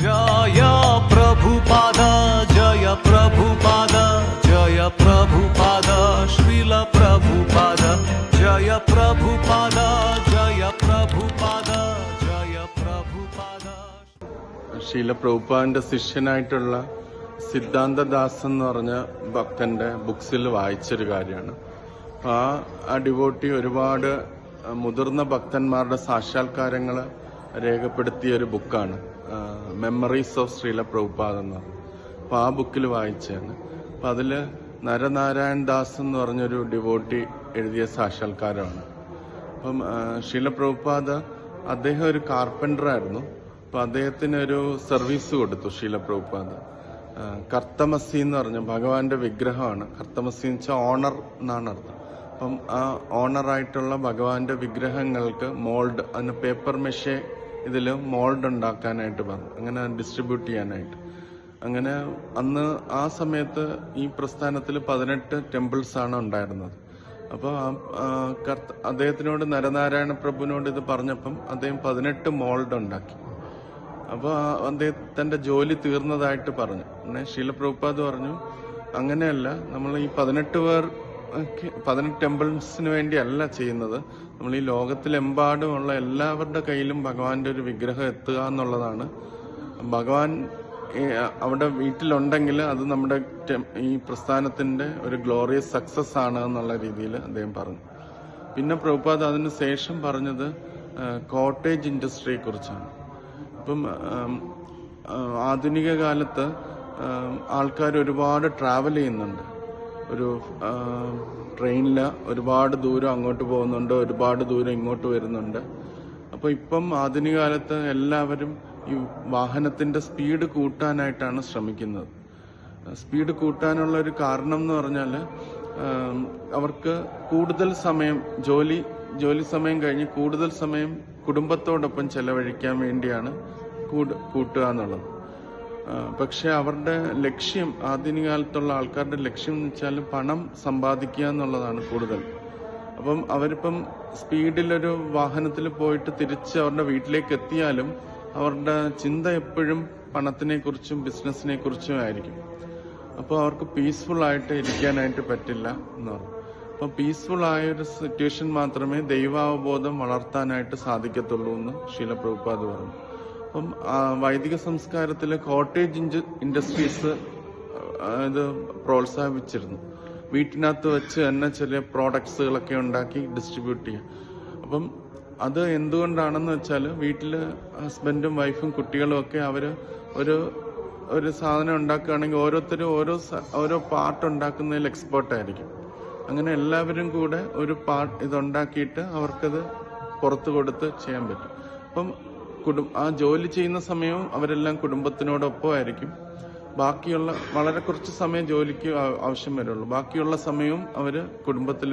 जय प्रभुपाद जय प्रभुपाद जय प्रभुपाद श्रील प्रभुपाद जय प्रभुपाद जय प्रभुपाद जय प्रभुपाद. ശീല പ്രഭുപാദിന്റെ ശിഷ്യനായിട്ടുള്ള സിദ്ധാന്തദാസ് എന്ന് പറഞ്ഞ ഭക്തന്റെ ബുക്സിൽ വായിച്ചൊരു കാര്യമാണ്. ആ ഡിവോട്ടി ഒരുപാട് മുതിർന്ന ഭക്തന്മാരുടെ സാക്ഷാത്കാരങ്ങൾ രേഖപ്പെടുത്തിയ ഒരു ബുക്കാണ് മെമ്മറീസ് ഓഫ് ശ്രീല പ്രഭുപാദ് എന്ന് പറഞ്ഞു. അപ്പോൾ ആ ബുക്കിൽ വായിച്ചാണ്. അപ്പം അതിൽ നരനാരായൺ ദാസ് എന്ന് പറഞ്ഞൊരു ഡിവോട്ടി എഴുതിയ സാക്ഷാത്കാരമാണ്. അപ്പം ശ്രീല പ്രഭുപാദ് അദ്ദേഹം ഒരു കാർപ്പൻ്ററായിരുന്നു. അപ്പം അദ്ദേഹത്തിന് ഒരു സർവീസ് കൊടുത്തു ശ്രീല പ്രഭുപാദ്. കർത്തമസി എന്ന് പറഞ്ഞ ഭഗവാന്റെ വിഗ്രഹമാണ്. കർത്തമസി എന്ന് വെച്ചാൽ ഓണർ എന്നാണ് അർത്ഥം. അപ്പം ആ ഓണറായിട്ടുള്ള ഭഗവാന്റെ വിഗ്രഹങ്ങൾക്ക് മോൾഡ്, അതിന് പേപ്പർ മെഷേ ഇതിൽ മോൾഡ് ഉണ്ടാക്കാനായിട്ട് പറഞ്ഞു, അങ്ങനെ ഡിസ്ട്രിബ്യൂട്ട് ചെയ്യാനായിട്ട്. അങ്ങനെ അന്ന് ആ സമയത്ത് ഈ പ്രസ്ഥാനത്തിൽ 18 ടെമ്പിൾസ് ആണ് ഉണ്ടായിരുന്നത്. അപ്പോൾ അദ്ദേഹത്തിനോട് നരനാരായണ പ്രഭുവിനോട് ഇത് പറഞ്ഞപ്പം അദ്ദേഹം 18 മോൾഡ് ഉണ്ടാക്കി. അപ്പോൾ അദ്ദേഹത്തിന്റെ ജോലി തീർന്നതായിട്ട് പറഞ്ഞു. പിന്നെ ശീല പ്രഭുപാദ് പറഞ്ഞു, അങ്ങനെയല്ല, നമ്മൾ ഈ 18 ടെമ്പിൾസിന് വേണ്ടിയല്ല ചെയ്യുന്നത്. നമ്മൾ ഈ ലോകത്തിലെമ്പാടുമുള്ള എല്ലാവരുടെ കയ്യിലും ഭഗവാന്റെ ഒരു വിഗ്രഹം എത്തുക എന്നുള്ളതാണ്. ഭഗവാൻ അവിടെ വീട്ടിലുണ്ടെങ്കിൽ അത് നമ്മുടെ ഈ പ്രസ്ഥാനത്തിന്റെ ഒരു ഗ്ലോറിയസ് സക്സസ് ആണ് എന്നുള്ള രീതിയിൽ അദ്ദേഹം പറഞ്ഞു. പിന്നെ പ്രഭുപാദ് അതിന് ശേഷം പറഞ്ഞത് കോട്ടേജ് ഇൻഡസ്ട്രിയെ കുറിച്ചാണ്. ഇപ്പം ആധുനിക കാലത്ത് ആൾക്കാർ ഒരുപാട് ട്രാവൽ ചെയ്യുന്നുണ്ട്. ഒരു ട്രെയിനിൽ ഒരുപാട് ദൂരം അങ്ങോട്ട് പോകുന്നുണ്ട്, ഒരുപാട് ദൂരം ഇങ്ങോട്ട് വരുന്നുണ്ട്. അപ്പോൾ ഇപ്പം ആധുനിക കാലത്ത് എല്ലാവരും ഈ വാഹനത്തിന്റെ സ്പീഡ് കൂട്ടാനായിട്ടാണ് ശ്രമിക്കുന്നത്. സ്പീഡ് കൂട്ടാനുള്ള ഒരു കാരണം എന്ന് പറഞ്ഞാൽ അവർക്ക് കൂടുതൽ സമയം ജോലി സമയം കഴിഞ്ഞ് കൂടുതൽ സമയം കുടുംബത്തോടൊപ്പം ചെലവഴിക്കാൻ വേണ്ടിയാണ് കൂട്ടുക എന്നുള്ളത്. പക്ഷെ അവരുടെ ലക്ഷ്യം, ആധുനിക കാലത്തുള്ള ആൾക്കാരുടെ ലക്ഷ്യം എന്ന് വെച്ചാൽ പണം സമ്പാദിക്കുക എന്നുള്ളതാണ് കൂടുതൽ. അപ്പം അവരിപ്പം സ്പീഡിലൊരു വാഹനത്തിൽ പോയിട്ട് തിരിച്ച് അവരുടെ വീട്ടിലേക്ക് എത്തിയാലും അവരുടെ ചിന്ത എപ്പോഴും പണത്തിനെ കുറിച്ചും ബിസിനസിനെ കുറിച്ചും ആയിരിക്കും. അപ്പോൾ അവർക്ക് പീസ്ഫുൾ ആയിട്ട് ഇരിക്കാനായിട്ട് പറ്റില്ല എന്ന് പറഞ്ഞു. അപ്പം പീസ്ഫുൾ ആയ ഒരു സിറ്റുവേഷൻ മാത്രമേ ദൈവാവബോധം വളർത്താനായിട്ട് സാധിക്കത്തുള്ളൂ എന്ന് ശീല പ്രഭുപാദ് പറഞ്ഞു. അപ്പം വൈദിക സംസ്കാരത്തിലെ കോട്ടേജ് ഇൻഡസ്ട്രീസ് ഇത് പ്രോത്സാഹിപ്പിച്ചിരുന്നു. വീട്ടിനകത്ത് വെച്ച് തന്നെ ചെറിയ പ്രോഡക്ട്സുകളൊക്കെ ഉണ്ടാക്കി ഡിസ്ട്രിബ്യൂട്ട് ചെയ്യുക. അപ്പം അത് എന്തുകൊണ്ടാണെന്ന് വെച്ചാൽ വീട്ടിൽ ഹസ്ബൻഡും വൈഫും കുട്ടികളും ഒക്കെ അവർ ഒരു സാധനം ഉണ്ടാക്കുകയാണെങ്കിൽ ഓരോരുത്തരും ഓരോ പാർട്ട് ഉണ്ടാക്കുന്നതിൽ എക്സ്പേർട്ടായിരിക്കും. അങ്ങനെ എല്ലാവരും കൂടെ ഒരു പാർട്ട് ഇതുണ്ടാക്കിയിട്ട് അവർക്കത് പുറത്തു കൊടുത്ത് ചെയ്യാൻ പറ്റും. അപ്പം ആ ജോലി ചെയ്യുന്ന സമയവും അവരെല്ലാം കുടുംബത്തിനോടൊപ്പം ആയിരിക്കും. ബാക്കിയുള്ള വളരെ കുറച്ച് സമയം ജോലിക്ക് ആവശ്യം വരുള്ളൂ. ബാക്കിയുള്ള സമയവും അവർ കുടുംബത്തിൽ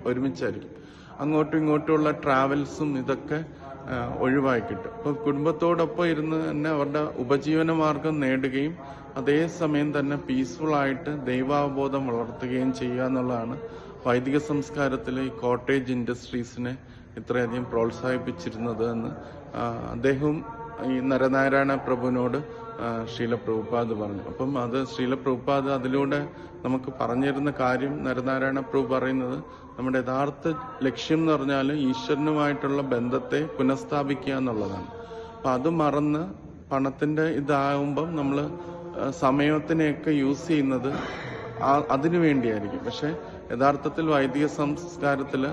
ഒരുമിച്ചായിരിക്കും. അങ്ങോട്ടും ഇങ്ങോട്ടുമുള്ള ട്രാവൽസും ഇതൊക്കെ ഒഴിവായി കിട്ടും. അപ്പോൾ കുടുംബത്തോടൊപ്പം ഇരുന്ന് തന്നെ അവരുടെ ഉപജീവന മാർഗം നേടുകയും അതേസമയം തന്നെ പീസ്ഫുൾ ആയിട്ട് ദൈവാവബോധം വളർത്തുകയും ചെയ്യുക എന്നുള്ളതാണ് വൈദിക സംസ്കാരത്തിലെ ഈ കോട്ടേജ് ഇൻഡസ്ട്രീസിനെ ഇത്രയധികം പ്രോത്സാഹിപ്പിച്ചിരുന്നത് എന്ന് അദ്ദേഹവും ഈ നരനാരായണ പ്രഭുവിനോട് ശ്രീല പ്രഭുപാദ് പറഞ്ഞു. അപ്പം അത് ശ്രീല പ്രഭുപാദ് അതിലൂടെ നമുക്ക് പറഞ്ഞിരുന്ന കാര്യം, നരനാരായണ പ്രഭു പറയുന്നത് നമ്മുടെ യഥാർത്ഥ ലക്ഷ്യം എന്ന് പറഞ്ഞാൽ ഈശ്വരനുമായിട്ടുള്ള ബന്ധത്തെ പുനഃസ്ഥാപിക്കുക എന്നുള്ളതാണ്. അപ്പം അത് മറന്ന് പണത്തിന്റെ ഇതാകുമ്പം നമ്മൾ സമയത്തിനെയൊക്കെ യൂസ് ചെയ്യുന്നത് അതിനു വേണ്ടിയായിരിക്കും. പക്ഷെ യഥാർത്ഥത്തിൽ വൈദിക സംസ്കാരത്തിൽ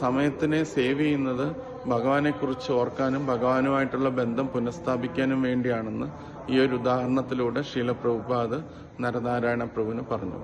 സമയത്തിനെ സേവ് ചെയ്യുന്നത് ഭഗവാനെ കുറിച്ച് ഓർക്കാനും ഭഗവാനുമായിട്ടുള്ള ബന്ധം പുനഃസ്ഥാപിക്കാനും വേണ്ടിയാണെന്ന് ഈ ഒരു ഉദാഹരണത്തിലൂടെ ശീല പ്രഭുപാദ് നരനാരായണ പ്രഭുവിന് പറഞ്ഞു.